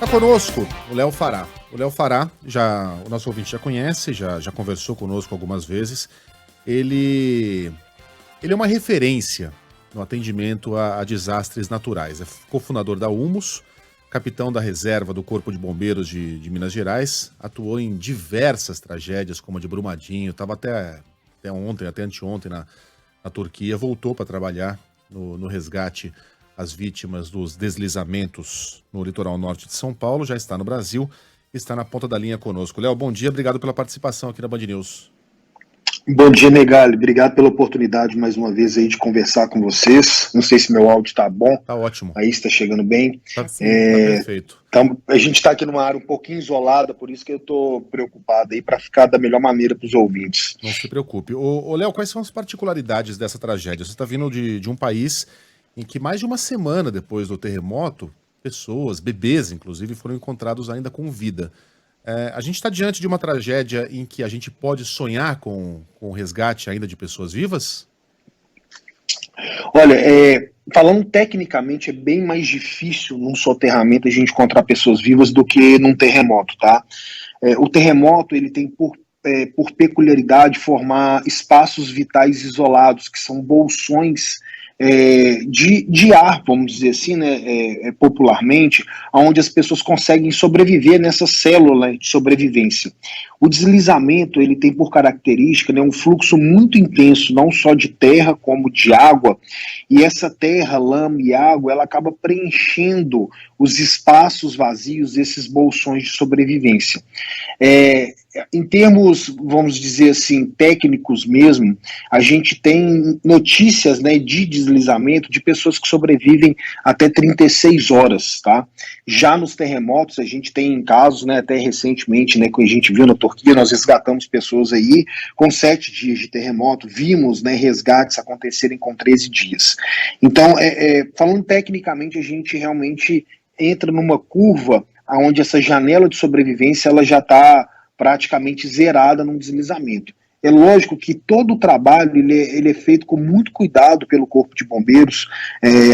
Está conosco o Léo Fará. O Léo Fará, o nosso ouvinte já conhece, já conversou conosco algumas vezes. Ele é uma referência no atendimento a desastres naturais. É cofundador da Humus, capitão da reserva do Corpo de Bombeiros de Minas Gerais, atuou em diversas tragédias, como a de Brumadinho, estava até anteontem na Turquia, voltou para trabalhar no resgate às vítimas dos deslizamentos no litoral norte de São Paulo, já está no Brasil, está na ponta da linha conosco. Léo, bom dia, obrigado pela participação aqui na Band News. Bom dia, Megali. Obrigado pela oportunidade mais uma vez aí de conversar com vocês. Não sei se meu áudio está bom. Tá ótimo. Aí está chegando bem. Tá perfeito. Então, a gente está aqui numa área um pouquinho isolada, por isso que eu estou preocupado aí para ficar da melhor maneira para os ouvintes. Não se preocupe. Ô Léo, quais são as particularidades dessa tragédia? Você está vindo de um país em que mais de uma semana depois do terremoto, pessoas, bebês inclusive, foram encontrados ainda com vida. A gente está diante de uma tragédia em que a gente pode sonhar com o resgate ainda de pessoas vivas? Olha, falando tecnicamente, é bem mais difícil num soterramento a gente encontrar pessoas vivas do que num terremoto, tá? O terremoto, ele tem por peculiaridade formar espaços vitais isolados, que são bolsões de ar, vamos dizer assim, né, popularmente, onde as pessoas conseguem sobreviver nessa célula de sobrevivência. O deslizamento, ele tem por característica, né, um fluxo muito intenso, não só de terra, como de água, e essa terra, lama e água, ela acaba preenchendo os espaços vazios desses bolsões de sobrevivência. Em termos, vamos dizer assim, técnicos mesmo, a gente tem notícias, né, de deslizamento de pessoas que sobrevivem até 36 horas, tá? Já nos terremotos, a gente tem casos, né, até recentemente, né, que a gente viu na Turquia, nós resgatamos pessoas aí com 7 dias de terremoto, vimos, né, resgates acontecerem com 13 dias. Então, falando tecnicamente, a gente realmente entra numa curva onde essa janela de sobrevivência ela já está praticamente zerada num deslizamento. É lógico que todo o trabalho ele é feito com muito cuidado pelo Corpo de Bombeiros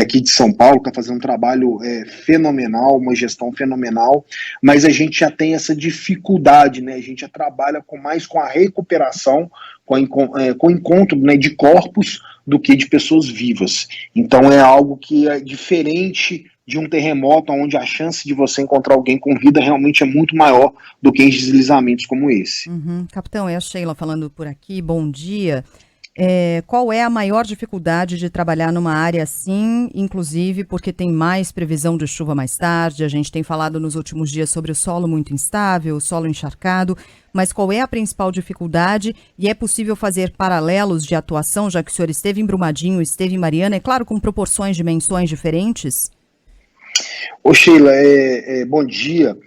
aqui de São Paulo, está fazendo um trabalho fenomenal, uma gestão fenomenal, mas a gente já tem essa dificuldade, né? A gente já trabalha mais com a recuperação, com o encontro, né, de corpos do que de pessoas vivas. Então é algo que é diferente de um terremoto, onde a chance de você encontrar alguém com vida realmente é muito maior do que em deslizamentos como esse. Capitão, é a Sheila falando por aqui, bom dia. Qual é a maior dificuldade de trabalhar numa área assim, inclusive porque tem mais previsão de chuva mais tarde, a gente tem falado nos últimos dias sobre o solo muito instável, o solo encharcado, mas qual é a principal dificuldade e é possível fazer paralelos de atuação, já que o senhor esteve em Brumadinho, esteve em Mariana, é claro, com proporções, dimensões diferentes? Ô Sheila, bom dia.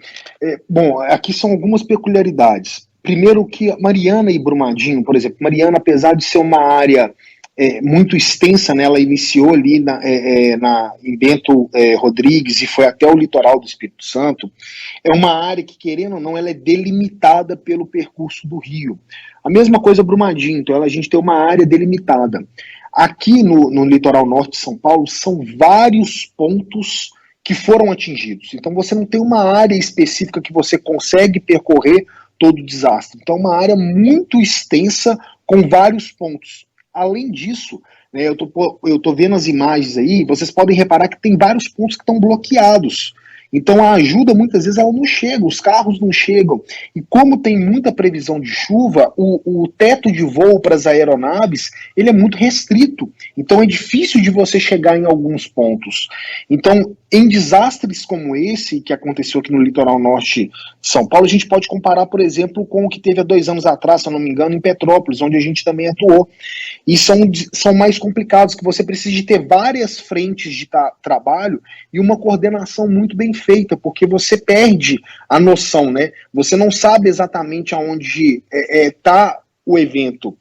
Bom, aqui são algumas peculiaridades. Primeiro que Mariana e Brumadinho, por exemplo, Mariana, apesar de ser uma área muito extensa, né, ela iniciou ali em Bento Rodrigues e foi até o litoral do Espírito Santo, é uma área que, querendo ou não, ela é delimitada pelo percurso do rio. A mesma coisa Brumadinho, então a gente tem uma área delimitada. Aqui no litoral norte de São Paulo, são vários pontos que foram atingidos. Então você não tem uma área específica que você consegue percorrer todo o desastre. Então é uma área muito extensa com vários pontos. Além disso, né, eu tô vendo as imagens aí, vocês podem reparar que tem vários pontos que estão bloqueados. Então a ajuda muitas vezes ela não chega, os carros não chegam. E como tem muita previsão de chuva, o teto de voo para as aeronaves ele é muito restrito. Então é difícil de você chegar em alguns pontos. Então, em desastres como esse, que aconteceu aqui no litoral norte de São Paulo, a gente pode comparar, por exemplo, com o que teve há 2 anos atrás, se eu não me engano, em Petrópolis, onde a gente também atuou. E são mais complicados, que você precisa de ter várias frentes de trabalho e uma coordenação muito bem feita, porque você perde a noção, né? Você não sabe exatamente aonde está o evento.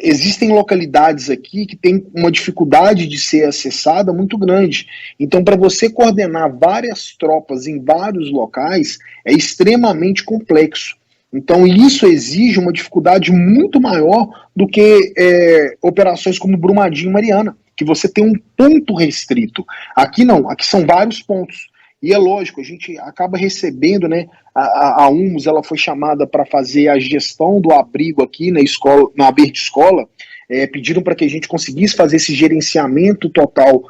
Existem localidades aqui que tem uma dificuldade de ser acessada muito grande. Então, para você coordenar várias tropas em vários locais, é extremamente complexo. Então, isso exige uma dificuldade muito maior do que operações como Brumadinho e Mariana, que você tem um ponto restrito. Aqui não, aqui são vários pontos. E é lógico, a gente acaba recebendo, né, a UMS, ela foi chamada para fazer a gestão do abrigo aqui na escola, na Verde Escola, pediram para que a gente conseguisse fazer esse gerenciamento total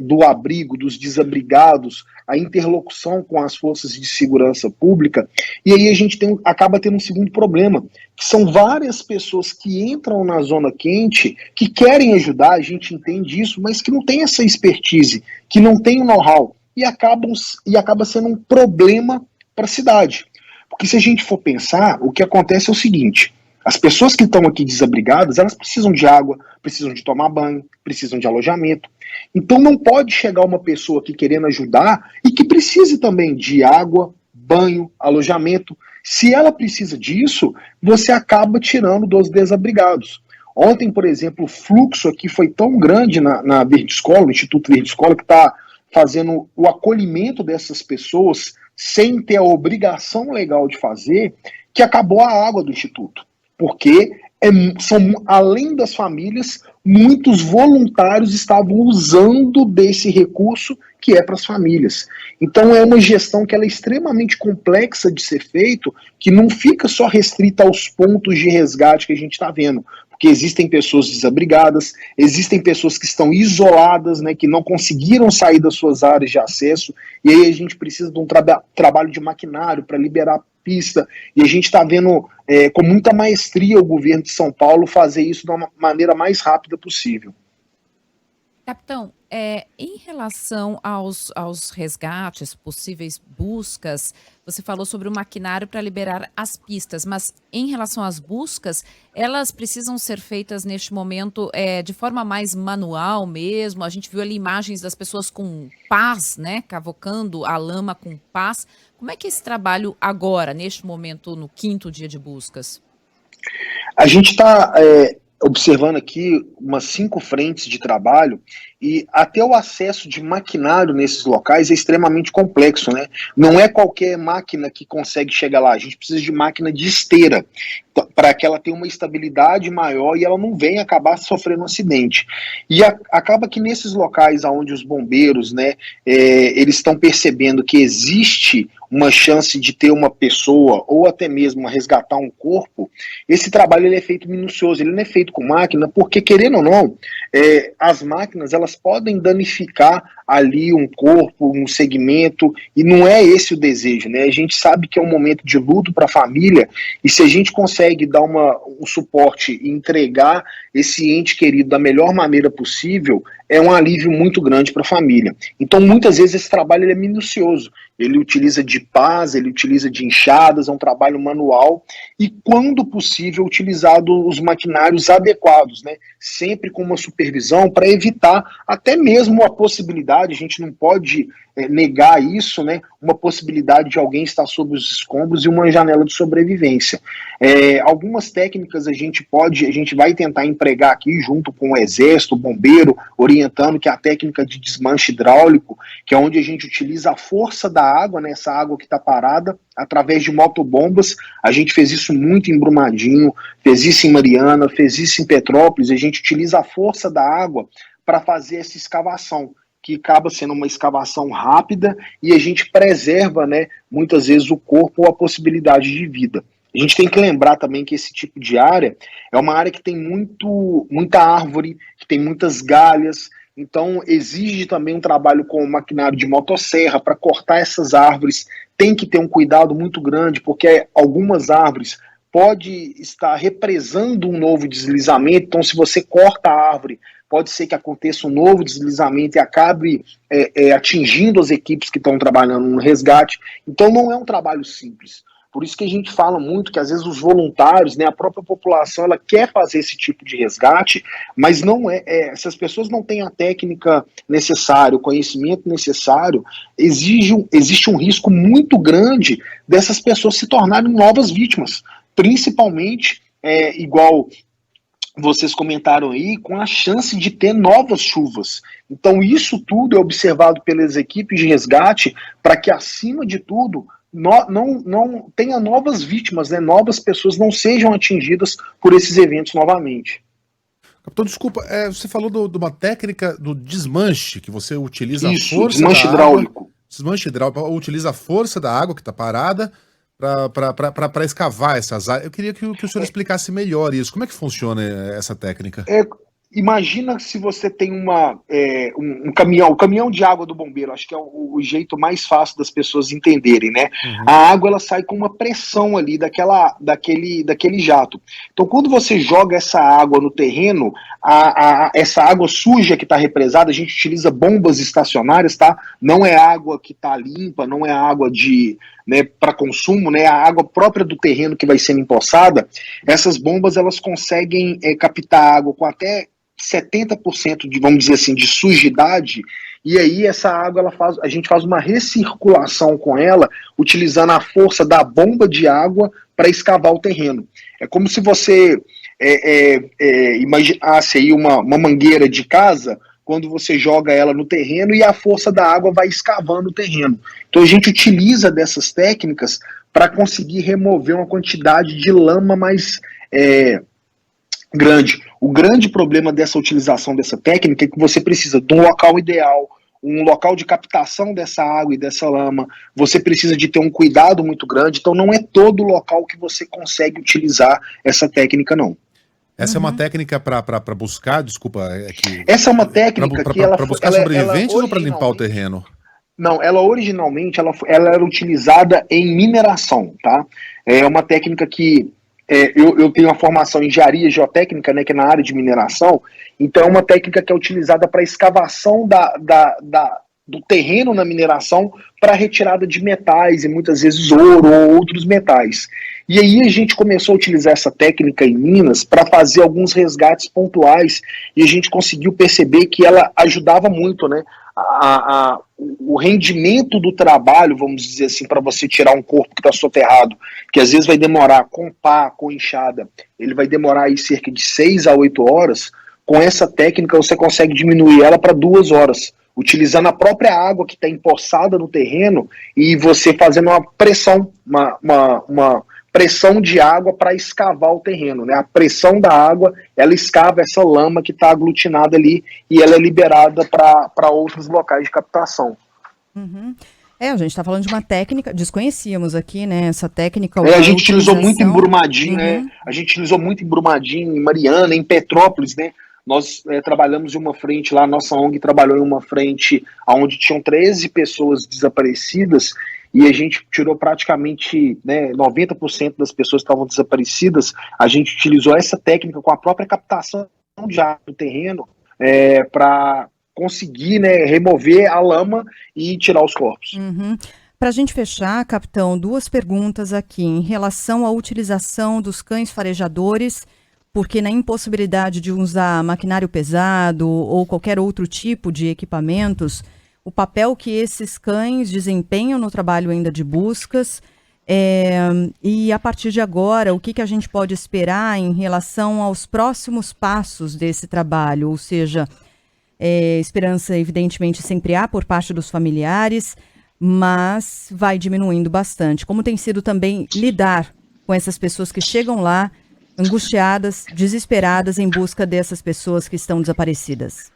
do abrigo, dos desabrigados, a interlocução com as forças de segurança pública, e aí a gente acaba tendo um segundo problema, que são várias pessoas que entram na zona quente, que querem ajudar, a gente entende isso, mas que não tem essa expertise, que não tem o know-how, e acaba sendo um problema para a cidade. Porque se a gente for pensar, o que acontece é o seguinte: as pessoas que estão aqui desabrigadas, elas precisam de água, precisam de tomar banho, precisam de alojamento. Então não pode chegar uma pessoa aqui querendo ajudar e que precise também de água, banho, alojamento. Se ela precisa disso, você acaba tirando dos desabrigados. Ontem, por exemplo, o fluxo aqui foi tão grande na Verde Escola, no Instituto Verde Escola, que está fazendo o acolhimento dessas pessoas sem ter a obrigação legal de fazer, que acabou a água do Instituto. Porque além das famílias, muitos voluntários estavam usando desse recurso que é para as famílias. Então é uma gestão que ela é extremamente complexa de ser feito, que não fica só restrita aos pontos de resgate que a gente está vendo. Porque existem pessoas desabrigadas, existem pessoas que estão isoladas, né, que não conseguiram sair das suas áreas de acesso, e aí a gente precisa de um trabalho de maquinário para liberar pista, e a gente está vendo com muita maestria o governo de São Paulo fazer isso de uma maneira mais rápida possível. Capitão, em relação aos resgates, possíveis buscas, você falou sobre o maquinário para liberar as pistas, mas em relação às buscas, elas precisam ser feitas neste momento de forma mais manual mesmo? A gente viu ali imagens das pessoas com pás, né, cavocando a lama com pás. Como é que é esse trabalho agora, neste momento, no 5º dia de buscas? A gente está observando aqui umas 5 frentes de trabalho, e até o acesso de maquinário nesses locais é extremamente complexo, né? Não é qualquer máquina que consegue chegar lá, a gente precisa de máquina de esteira, para que ela tenha uma estabilidade maior e ela não venha acabar sofrendo um acidente. E acaba que nesses locais onde os bombeiros, né, eles estão percebendo que existe uma chance de ter uma pessoa, ou até mesmo resgatar um corpo, esse trabalho ele é feito minucioso, ele não é feito com máquina, porque querendo ou não, as máquinas elas podem danificar ali um corpo, um segmento, e não é esse o desejo, né? A gente sabe que é um momento de luto para a família, e se a gente consegue dar um suporte e entregar esse ente querido da melhor maneira possível, é um alívio muito grande para a família. Então, muitas vezes, esse trabalho ele é minucioso. Ele utiliza de pás, ele utiliza de enxadas, é um trabalho manual e, quando possível, utilizado os maquinários adequados, né? Sempre com uma supervisão para evitar até mesmo a possibilidade, a gente não pode negar isso, né? Uma possibilidade de alguém estar sob os escombros e uma janela de sobrevivência. Algumas técnicas a gente vai tentar empregar aqui junto com o Exército, o Bombeiro, orientando, que é a técnica de desmanche hidráulico, que é onde a gente utiliza a força da água, né, essa água que está parada, através de motobombas. A gente fez isso muito em Brumadinho, fez isso em Mariana, fez isso em Petrópolis. A gente utiliza a força da água para fazer essa escavação, que acaba sendo uma escavação rápida e a gente preserva, né, muitas vezes o corpo ou a possibilidade de vida. A gente tem que lembrar também que esse tipo de área é uma área que tem muita árvore, que tem muitas galhas, então exige também um trabalho com o maquinário de motosserra para cortar essas árvores. Tem que ter um cuidado muito grande, porque algumas árvores pode estar represando um novo deslizamento, então se você corta a árvore, pode ser que aconteça um novo deslizamento e acabe atingindo as equipes que estão trabalhando no resgate. Então não é um trabalho simples. Por isso que a gente fala muito que às vezes os voluntários, né, a própria população, ela quer fazer esse tipo de resgate, mas não se as pessoas não têm a técnica necessária, o conhecimento necessário, existe um risco muito grande dessas pessoas se tornarem novas vítimas, principalmente, igual vocês comentaram aí, com a chance de ter novas chuvas. Então isso tudo é observado pelas equipes de resgate para que, acima de tudo, não tenha novas vítimas, né? Novas pessoas não sejam atingidas por esses eventos novamente. Capitão, desculpa, você falou de uma técnica do desmanche, que você utiliza Isso, a força desmanche da hidráulico. desmanche hidráulico, utiliza a força da água que está parada para escavar essas áreas. Eu queria que o senhor explicasse melhor isso. Como é que funciona essa técnica? Imagina se você tem um caminhão, o caminhão de água do bombeiro, acho que é o jeito mais fácil das pessoas entenderem, né? Uhum. A água, ela sai com uma pressão ali daquele jato. Então, quando você joga essa água no terreno, essa água suja que está represada, a gente utiliza bombas estacionárias, tá? Não é água que está limpa, não é água para consumo, né? A água própria do terreno que vai sendo empoçada. Essas bombas, elas conseguem captar água com até 70% vamos dizer assim, de sujidade, e aí essa água a gente faz uma recirculação com ela, utilizando a força da bomba de água para escavar o terreno. É como se você imaginasse aí uma mangueira de casa, quando você joga ela no terreno e a força da água vai escavando o terreno. Então a gente utiliza dessas técnicas para conseguir remover uma quantidade de lama mais grande. O grande problema dessa utilização dessa técnica é que você precisa de um local ideal, um local de captação dessa água e dessa lama, você precisa de ter um cuidado muito grande, então não é todo local que você consegue utilizar essa técnica, não. Essa é uma técnica para buscar, desculpa... Essa é uma técnica que ela... Para buscar sobreviventes ou para limpar o terreno? Não, ela originalmente ela era utilizada em mineração, tá? É uma técnica que... eu tenho uma formação em engenharia geotécnica, né, que é na área de mineração, então é uma técnica que é utilizada para escavação do terreno na mineração para retirada de metais, e muitas vezes ouro ou outros metais. E aí a gente começou a utilizar essa técnica em Minas para fazer alguns resgates pontuais, e a gente conseguiu perceber que ela ajudava muito, né? O rendimento do trabalho, vamos dizer assim, para você tirar um corpo que está soterrado, que às vezes vai demorar com pá, com enxada, ele vai demorar aí cerca de 6 a 8 horas, com essa técnica você consegue diminuir ela para 2 horas, utilizando a própria água que está empoçada no terreno e você fazendo uma pressão, uma pressão de água para escavar o terreno, né? A pressão da água, ela escava essa lama que está aglutinada ali e ela é liberada para outros locais de captação. Uhum. A gente está falando de uma técnica, desconhecíamos aqui, né? Essa técnica. A gente utilizou muito em Brumadinho, né? A gente utilizou muito em Brumadinho, em Mariana, em Petrópolis, né? Nós trabalhamos em uma frente lá, nossa ONG trabalhou em uma frente onde tinham 13 pessoas desaparecidas e a gente tirou praticamente 90% das pessoas que estavam desaparecidas. A gente utilizou essa técnica com a própria captação de água do terreno para conseguir remover a lama e tirar os corpos. Uhum. Para a gente fechar, capitão, 2 perguntas aqui em relação à utilização dos cães farejadores, porque na impossibilidade de usar maquinário pesado ou qualquer outro tipo de equipamentos, o papel que esses cães desempenham no trabalho ainda de buscas, e a partir de agora, o que a gente pode esperar em relação aos próximos passos desse trabalho, ou seja, esperança evidentemente sempre há por parte dos familiares, mas vai diminuindo bastante. Como tem sido também lidar com essas pessoas que chegam lá angustiadas, desesperadas em busca dessas pessoas que estão desaparecidas?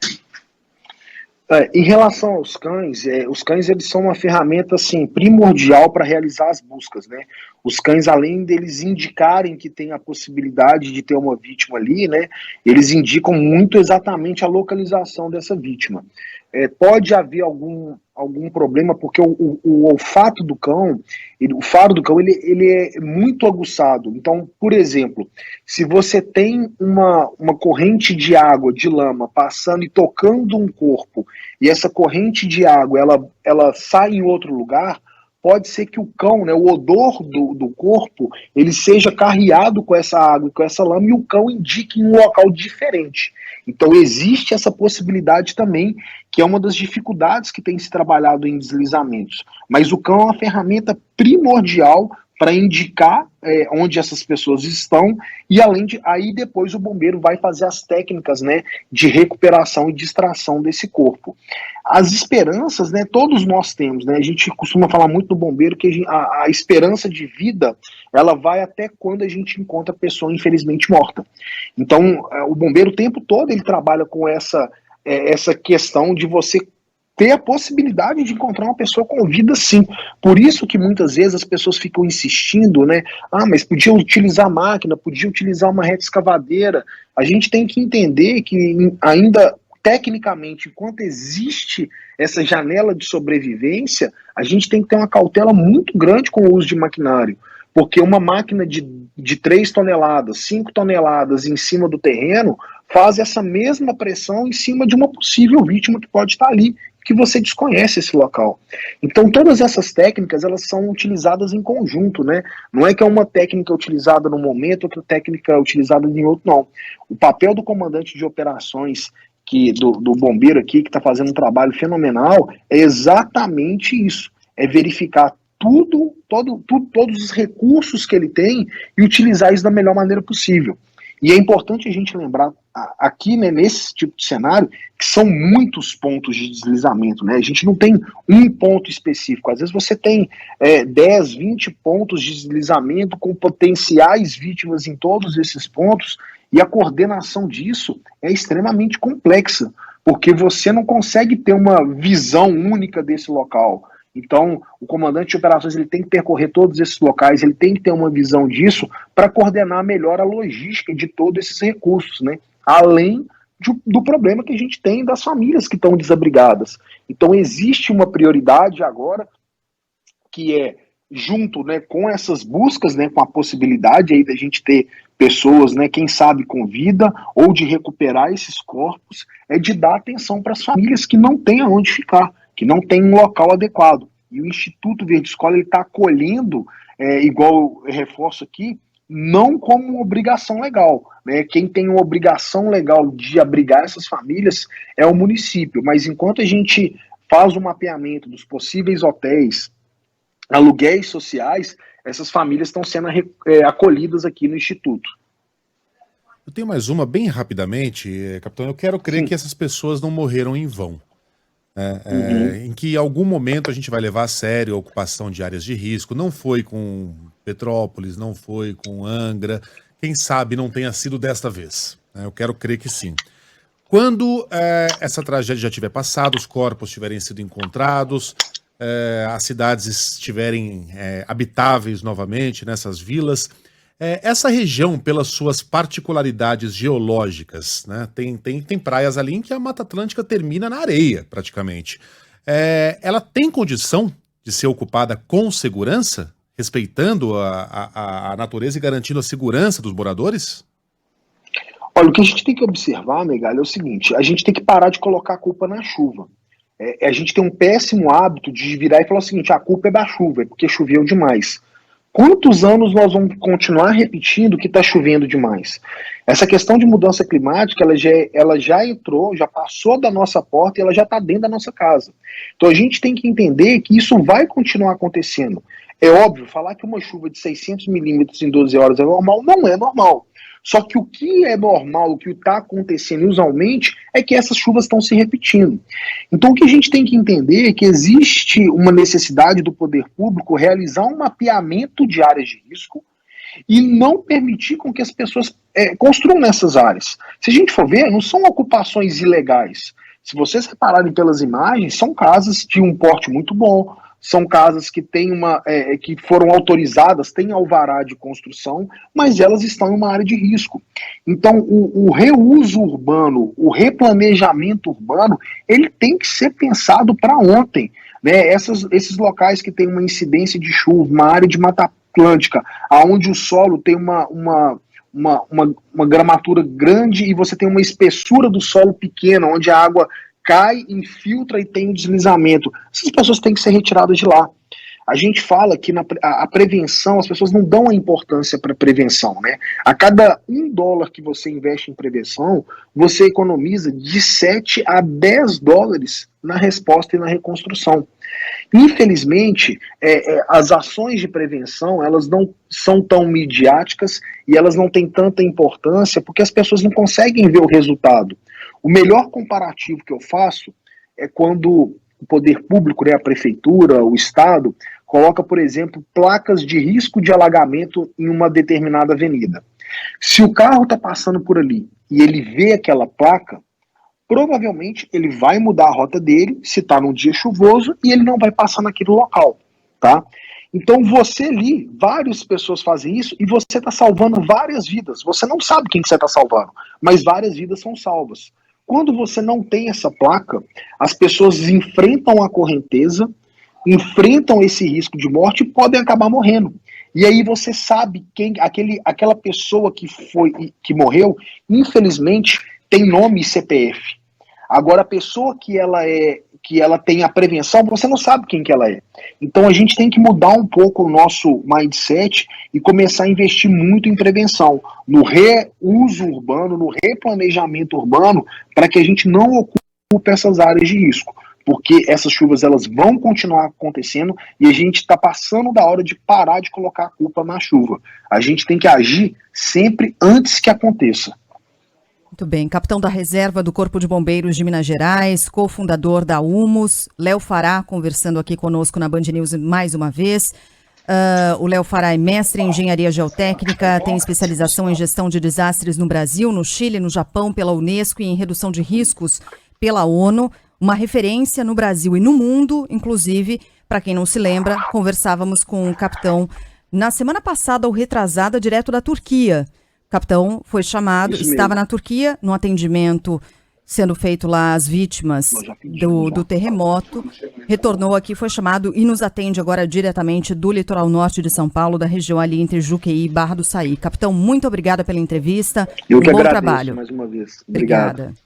Em relação aos cães, os cães eles são uma ferramenta assim, primordial para realizar as buscas, né? Os cães, além deles indicarem que tem a possibilidade de ter uma vítima ali, né? Eles indicam muito exatamente a localização dessa vítima. Pode haver algum problema, porque o olfato do cão, o faro do cão, ele é muito aguçado. Então, por exemplo, se você tem uma corrente de água, de lama, passando e tocando um corpo, e essa corrente de água, ela sai em outro lugar, pode ser que o cão, o odor do corpo, ele seja carreado com essa água e com essa lama, e o cão indique em um local diferente. Então existe essa possibilidade também, que é uma das dificuldades que tem se trabalhado em deslizamentos. Mas o cão é uma ferramenta primordial para indicar onde essas pessoas estão, e aí depois o bombeiro vai fazer as técnicas de recuperação e de extração desse corpo. As esperanças, todos nós temos, a gente costuma falar muito do bombeiro que a esperança de vida, ela vai até quando a gente encontra a pessoa infelizmente morta. Então o bombeiro o tempo todo ele trabalha com essa questão de você ter a possibilidade de encontrar uma pessoa com vida, sim. Por isso que muitas vezes as pessoas ficam insistindo, né? Ah, mas podia utilizar máquina, podia utilizar uma reta escavadeira. A gente tem que entender que ainda, tecnicamente, enquanto existe essa janela de sobrevivência, a gente tem que ter uma cautela muito grande com o uso de maquinário. Porque uma máquina de 3 toneladas, 5 toneladas em cima do terreno faz essa mesma pressão em cima de uma possível vítima que pode estar ali, que você desconhece esse local. Então todas essas técnicas, elas são utilizadas em conjunto, né? Não é que é uma técnica utilizada num momento, outra técnica utilizada em outro, não. O papel do comandante de operações, do bombeiro aqui, que está fazendo um trabalho fenomenal, é exatamente isso, é verificar todos os recursos que ele tem e utilizar isso da melhor maneira possível. E é importante a gente lembrar aqui, né, nesse tipo de cenário, que são muitos pontos de deslizamento, né? A gente não tem um ponto específico. Às vezes você tem 10, 20 pontos de deslizamento com potenciais vítimas em todos esses pontos, e a coordenação disso é extremamente complexa, porque você não consegue ter uma visão única desse local. Então, o comandante de operações, ele tem que percorrer todos esses locais, ele tem que ter uma visão disso para coordenar melhor a logística de todos esses recursos, né? Além do problema que a gente tem das famílias que estão desabrigadas. Então, existe uma prioridade agora que é, junto, né, com essas buscas, né, com a possibilidade aí da gente ter pessoas, né, quem sabe com vida, ou de recuperar esses corpos, é de dar atenção para as famílias que não têm aonde ficar, que não tem um local adequado. E o Instituto Verde Escola está acolhendo, igual eu reforço aqui, não como uma obrigação legal, né? Quem tem uma obrigação legal de abrigar essas famílias é o município, mas enquanto a gente faz o mapeamento dos possíveis hotéis, aluguéis sociais, essas famílias estão sendo acolhidas aqui no Instituto. Eu tenho mais uma bem rapidamente, capitão. Eu quero crer que essas pessoas não morreram em vão. Em que em algum momento a gente vai levar a sério a ocupação de áreas de risco. Não foi com Petrópolis, não foi com Angra. Quem sabe não tenha sido desta vez. Eu quero crer que sim. Quando essa tragédia já tiver passado, os corpos tiverem sido encontrados, as cidades estiverem habitáveis novamente, nessas vilas, essa região, pelas suas particularidades geológicas, né, tem praias ali em que a Mata Atlântica termina na areia, praticamente. Ela tem condição de ser ocupada com segurança, respeitando a natureza e garantindo a segurança dos moradores? Olha, o que a gente tem que observar, Megalha, é o seguinte: a gente tem que parar de colocar a culpa na chuva. A gente tem um péssimo hábito de virar e falar o seguinte: a culpa é da chuva, é porque choveu demais. Quantos anos nós vamos continuar repetindo que está chovendo demais? Essa questão de mudança climática, ela já entrou, já passou da nossa porta e ela já está dentro da nossa casa. Então a gente tem que entender que isso vai continuar acontecendo. É óbvio, falar que uma chuva de 600 milímetros em 12 horas é normal, não é normal. Só que o que é normal, o que está acontecendo usualmente, é que essas chuvas estão se repetindo. Então o que a gente tem que entender é que existe uma necessidade do poder público realizar um mapeamento de áreas de risco e não permitir com que as pessoas construam nessas áreas. Se a gente for ver, não são ocupações ilegais. Se vocês repararem pelas imagens, são casas de um porte muito bom, são casas que que foram autorizadas, têm alvará de construção, mas elas estão em uma área de risco. Então, o reuso urbano, o replanejamento urbano, ele tem que ser pensado para ontem, né? Esses locais que têm uma incidência de chuva, uma área de Mata Atlântica, onde o solo tem uma gramatura grande e você tem uma espessura do solo pequena, onde a água cai, infiltra e tem um deslizamento. Essas pessoas têm que ser retiradas de lá. A gente fala que a prevenção, as pessoas não dão a importância para a prevenção, né? A cada $1 que você investe em prevenção, você economiza de 7 a 10 dólares na resposta e na reconstrução. Infelizmente, as ações de prevenção, elas não são tão midiáticas e elas não têm tanta importância porque as pessoas não conseguem ver o resultado. O melhor comparativo que eu faço é quando o poder público, né, a prefeitura, o Estado, coloca, por exemplo, placas de risco de alagamento em uma determinada avenida. Se o carro está passando por ali e ele vê aquela placa, provavelmente ele vai mudar a rota dele, se está num dia chuvoso, e ele não vai passar naquele local, tá? Então você ali, várias pessoas fazem isso e você está salvando várias vidas. Você não sabe quem que você está salvando, mas várias vidas são salvas. Quando você não tem essa placa, as pessoas enfrentam a correnteza, enfrentam esse risco de morte e podem acabar morrendo. E aí você sabe quem, aquela pessoa que morreu, infelizmente, tem nome e CPF. Agora a pessoa que ela tem a prevenção, você não sabe quem que ela é. Então a gente tem que mudar um pouco o nosso mindset e começar a investir muito em prevenção, no reuso urbano, no replanejamento urbano, para que a gente não ocupe essas áreas de risco. Porque essas chuvas elas vão continuar acontecendo e a gente está passando da hora de parar de colocar a culpa na chuva. A gente tem que agir sempre antes que aconteça. Muito bem. Capitão da Reserva do Corpo de Bombeiros de Minas Gerais, cofundador da Humus, Léo Fará, conversando aqui conosco na Band News mais uma vez. O Léo Fará é mestre em Engenharia Geotécnica, tem especialização em Gestão de Desastres no Brasil, no Chile, no Japão, pela Unesco e em Redução de Riscos pela ONU. Uma referência no Brasil e no mundo, inclusive, para quem não se lembra, conversávamos com o capitão na semana passada ou retrasada, direto da Turquia. O capitão foi chamado, estava na Turquia, no atendimento sendo feito lá às vítimas do terremoto, retornou aqui, foi chamado e nos atende agora diretamente do litoral norte de São Paulo, da região ali entre Juqueí e Barra do Saí. Capitão, muito obrigada pela entrevista. Eu que bom agradeço trabalho. mais uma vez. Obrigado. Obrigada.